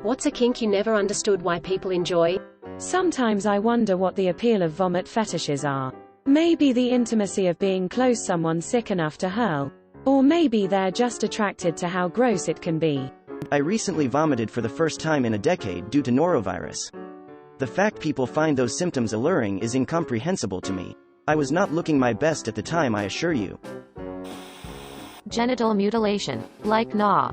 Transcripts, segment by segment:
What's a kink you never understood why people enjoy? Sometimes I wonder what the appeal of vomit fetishes are. Maybe the intimacy of being close someone sick enough to hurl. Or maybe they're just attracted to how gross it can be. I recently vomited for the first time in a decade due to norovirus. The fact people find those symptoms alluring is incomprehensible to me. I was not looking my best at the time, I assure you. Genital mutilation, like gnaw.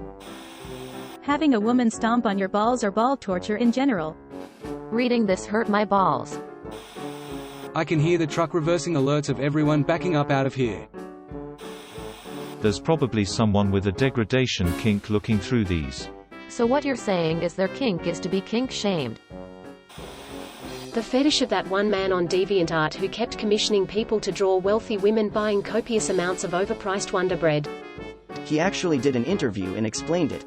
Having a woman stomp on your balls or ball torture in general. Reading this hurt my balls. I can hear the truck reversing alerts of everyone backing up out of here. There's probably someone with a degradation kink looking through these. So what you're saying is their kink is to be kink-shamed. The fetish of that one man on DeviantArt who kept commissioning people to draw wealthy women buying copious amounts of overpriced Wonder Bread. He actually did an interview and explained it.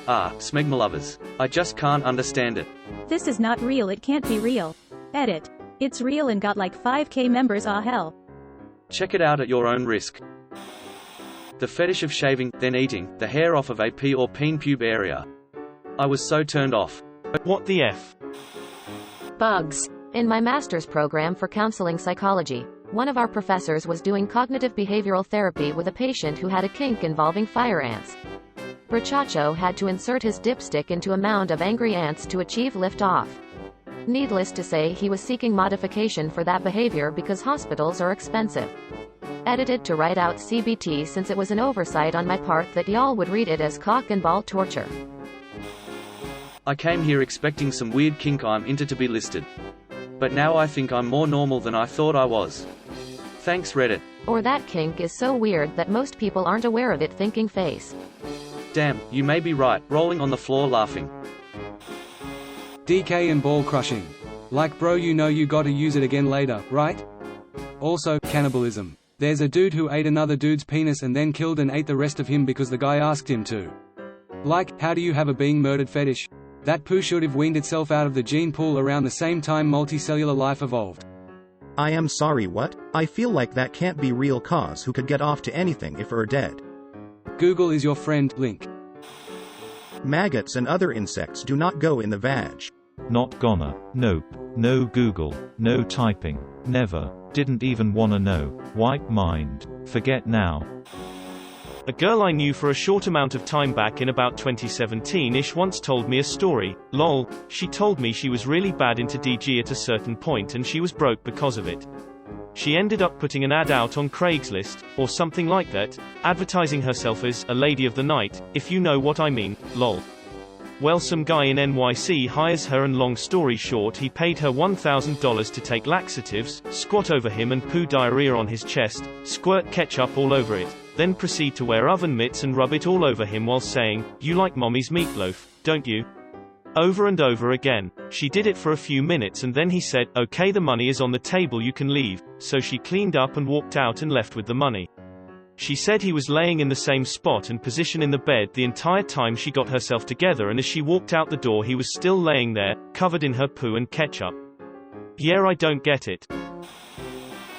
Smegma lovers. I just can't understand it. This is not real, it can't be real. Edit. It's real and got like 5k members, ah hell. Check it out at your own risk. The fetish of shaving, then eating, the hair off of a pea or peen pube area. I was so turned off. What the F? Bugs. In my master's program for counseling psychology, one of our professors was doing cognitive behavioral therapy with a patient who had a kink involving fire ants. Brachacho had to insert his dipstick into a mound of angry ants to achieve liftoff. Needless to say, he was seeking modification for that behavior because hospitals are expensive. Edited to write out CBT since it was an oversight on my part that y'all would read it as cock and ball torture. I came here expecting some weird kink I'm into to be listed. But now I think I'm more normal than I thought I was. Thanks Reddit. Or that kink is so weird that most people aren't aware of it, thinking face. Damn, you may be right, rolling on the floor laughing. DK and ball crushing. Like bro, you know you gotta use it again later, right? Also, cannibalism. There's a dude who ate another dude's penis and then killed and ate the rest of him because the guy asked him to. Like, how do you have a being murdered fetish? That poo should have weaned itself out of the gene pool around the same time multicellular life evolved. I am sorry, what? I feel like that can't be real, cause who could get off to anything if are dead? Google is your friend, link. Maggots and other insects do not go in the vag. Not gonna. Nope. No Google. No typing. Never. Didn't even wanna know. Wipe mind. Forget now. A girl I knew for a short amount of time back in about 2017-ish once told me a story. Lol. She told me she was really bad into DG at a certain point and she was broke because of it. She ended up putting an ad out on Craigslist, or something like that, advertising herself as a lady of the night, if you know what I mean, lol. Well, some guy in NYC hires her and long story short, he paid her $1,000 to take laxatives, squat over him and poo diarrhea on his chest, squirt ketchup all over it, then proceed to wear oven mitts and rub it all over him while saying, "You like mommy's meatloaf, don't you?" Over and over again. She did it for a few minutes and then he said, "Okay, the money is on the table, you can leave." So she cleaned up and walked out and left with the money. She said he was laying in the same spot and position in the bed the entire time she got herself together, and as she walked out the door he was still laying there, covered in her poo and ketchup. Yeah, I don't get it.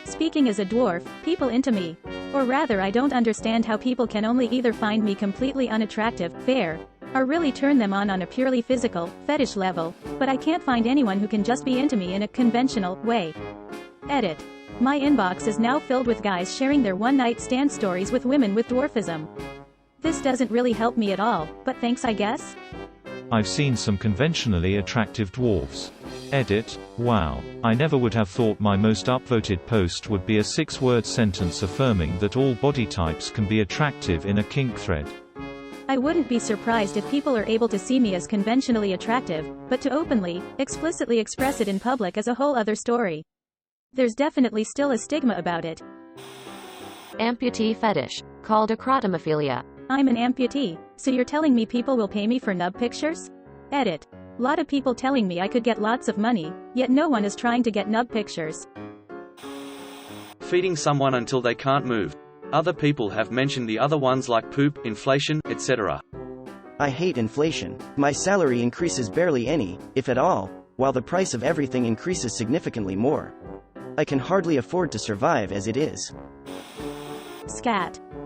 Speaking as a dwarf, people into me. Or rather, I don't understand how people can only either find me completely unattractive, fair, or really turn them on a purely physical, fetish level, but I can't find anyone who can just be into me in a conventional way. Edit. My inbox is now filled with guys sharing their one-night stand stories with women with dwarfism. This doesn't really help me at all, but thanks I guess? I've seen some conventionally attractive dwarves. Edit. Wow. I never would have thought my most upvoted post would be a 6-word sentence affirming that all body types can be attractive in a kink thread. I wouldn't be surprised if people are able to see me as conventionally attractive, but to openly, explicitly express it in public is a whole other story. There's definitely still a stigma about it. Amputee fetish, called acrotomophilia. I'm an amputee, so you're telling me people will pay me for nub pictures? Edit. Lot of people telling me I could get lots of money, yet no one is trying to get nub pictures. Feeding someone until they can't move. Other people have mentioned the other ones like poop, inflation, etc. I hate inflation. My salary increases barely any, if at all, while the price of everything increases significantly more. I can hardly afford to survive as it is.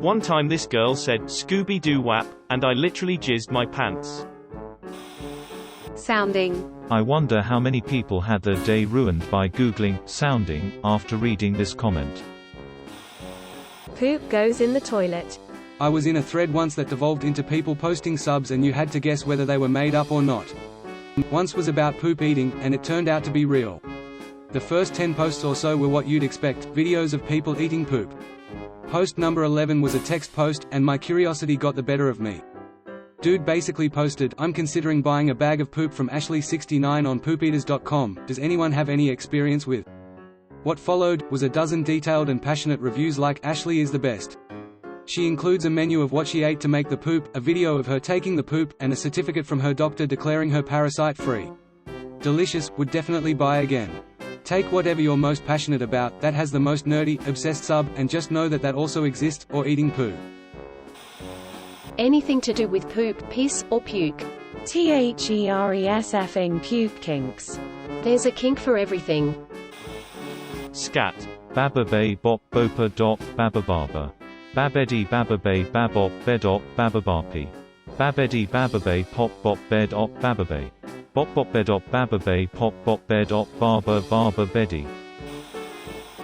One time this girl said, "Scooby-Doo wap," and I literally jizzed my pants. Sounding. I wonder how many people had their day ruined by Googling sounding after reading this comment. Poop goes in the toilet. I was in a thread once that devolved into people posting subs and you had to guess whether they were made up or not. Once was about poop eating, and it turned out to be real. The first 10 posts or so were what you'd expect, videos of people eating poop. Post number 11 was a text post, and my curiosity got the better of me. Dude basically posted, "I'm considering buying a bag of poop from Ashley69 on poopeaters.com, does anyone have any experience with?" What followed was a dozen detailed and passionate reviews like "Ashley is the best." She includes a menu of what she ate to make the poop, a video of her taking the poop, and a certificate from her doctor declaring her parasite-free. Delicious, would definitely buy again. Take whatever you're most passionate about, that has the most nerdy, obsessed sub, and just know that that also exists, or eating poo. Anything to do with poop, piss, or puke. THERESFing puke kinks. There's a kink for everything. Scat. Bababay bop bopa dop babababa. Babedi bababay babop bedop bababapi. Babedi bababay pop bop bed op bababay. Bop bop bedop bababay pop bop bed op barba barba bedi.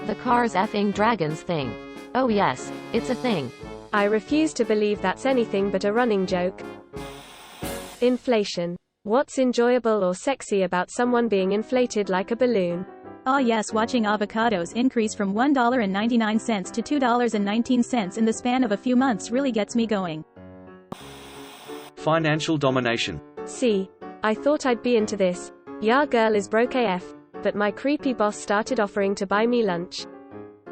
The Cars effing Dragons thing. Oh yes, it's a thing. I refuse to believe that's anything but a running joke. Inflation. What's enjoyable or sexy about someone being inflated like a balloon? Ah yes, watching avocados increase from $1.99 to $2.19 in the span of a few months really gets me going. Financial domination. See, I thought I'd be into this. Ya girl is broke AF, but my creepy boss started offering to buy me lunch.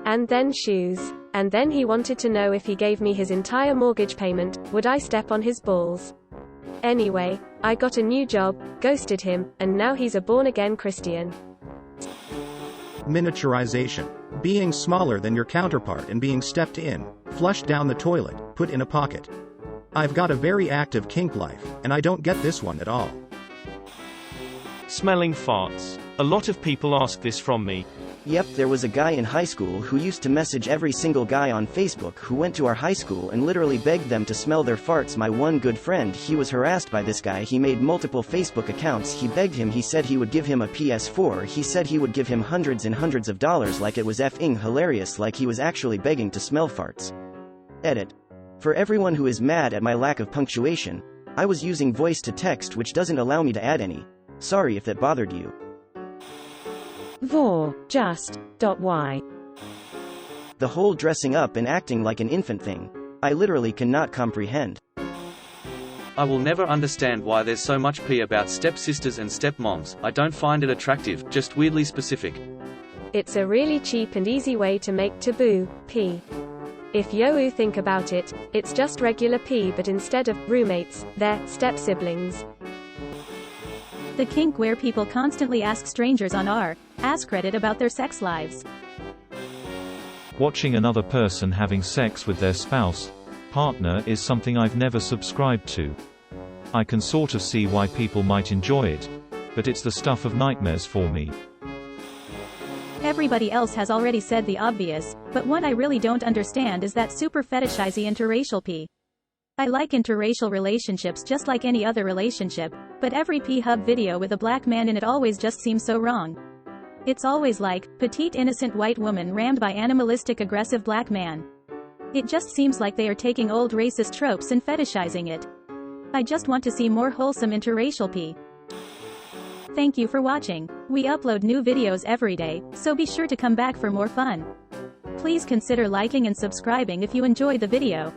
And then shoes. And then he wanted to know if he gave me his entire mortgage payment, would I step on his balls? Anyway, I got a new job, ghosted him, and now he's a born-again Christian. Miniaturization. Being smaller than your counterpart and being stepped in, flushed down the toilet, put in a pocket. I've got a very active kink life, and I don't get this one at all. Smelling farts. A lot of people ask this from me. Yep, there was a guy in high school who used to message every single guy on Facebook who went to our high school and literally begged them to smell their farts. My one good friend, he was harassed by this guy. He made multiple Facebook accounts. He begged him. He said he would give him a PS4. He said he would give him hundreds and hundreds of dollars, like it was effing hilarious, like he was actually begging to smell farts. Edit. For everyone who is mad at my lack of punctuation, I was using voice to text, which doesn't allow me to add any. Sorry if that bothered you. Vor, just, .y. The whole dressing up and acting like an infant thing. I literally cannot comprehend. I will never understand why there's so much pee about stepsisters and stepmoms. I don't find it attractive, just weirdly specific. It's a really cheap and easy way to make taboo, pee. If you think about it, it's just regular pee, but instead of roommates, they're step-siblings. The kink where people constantly ask strangers on our Ask Reddit about their sex lives. Watching another person having sex with their spouse, partner is something I've never subscribed to. I can sort of see why people might enjoy it, but it's the stuff of nightmares for me. Everybody else has already said the obvious, but what I really don't understand is that super fetishizy interracial pee. I like interracial relationships just like any other relationship, but every P-Hub video with a black man in it always just seems so wrong. It's always like, petite innocent white woman rammed by animalistic aggressive black man. It just seems like they are taking old racist tropes and fetishizing it. I just want to see more wholesome interracial pee. Thank you for watching. We upload new videos every day, so be sure to come back for more fun. Please consider liking and subscribing if you enjoyed the video.